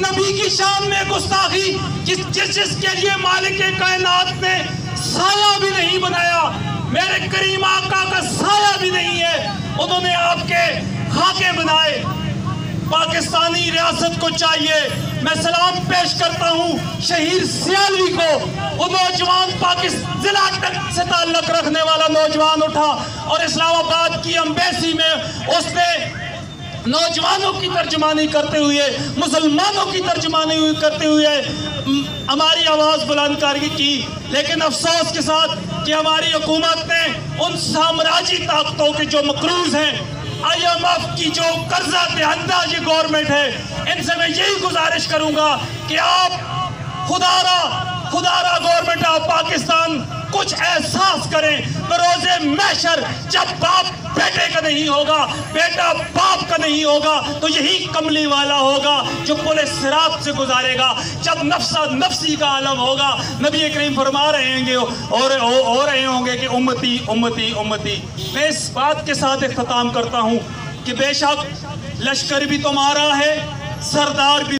نبی کی شان میں گستاخی، جس کے لیے مالک کائنات نے سایہ بھی نہیں بنایا، میرے کریم آقا کا سایہ بھی نہیں ہے، انہوں نے آپ کے خاکے بنائے۔ پاکستانی ریاست کو چاہیے، میں سلام پیش کرتا ہوں شہید سیالوی کو، وہ نوجوان ضلع سے تعلق رکھنے والا نوجوان اٹھا اور اسلام آباد کی امبیسی میں اس نے نوجوانوں کی ترجمانی کرتے ہوئے، مسلمانوں کی ترجمانی کرتے ہوئے ہماری آواز بلند کی، لیکن افسوس کے ساتھ کہ ہماری حکومت نے ان سامراجی طاقتوں کے جو مقروض ہیں، IMF کی جو قرضہ دہندہ یہ گورنمنٹ ہے، ان سے میں یہی گزارش کروں گا کہ آپ خدا را گورنمنٹ آف پاکستان کچھ احساس کریں۔ بروز محشر جب باپ بیٹے کا نہیں ہوگا، بیٹا باپ کا نہیں ہوگا، تو یہی کملی والا ہوگا جو پل صراط سے گزارے گا۔ جب نفسی کا عالم ہوگا، نبی کریم فرما رہے ہوں گے کہ امتی امتی امتی۔ میں اس بات کے ساتھ اختتام کرتا ہوں کہ بے شک لشکر بھی تمہارا ہے، سردار بھی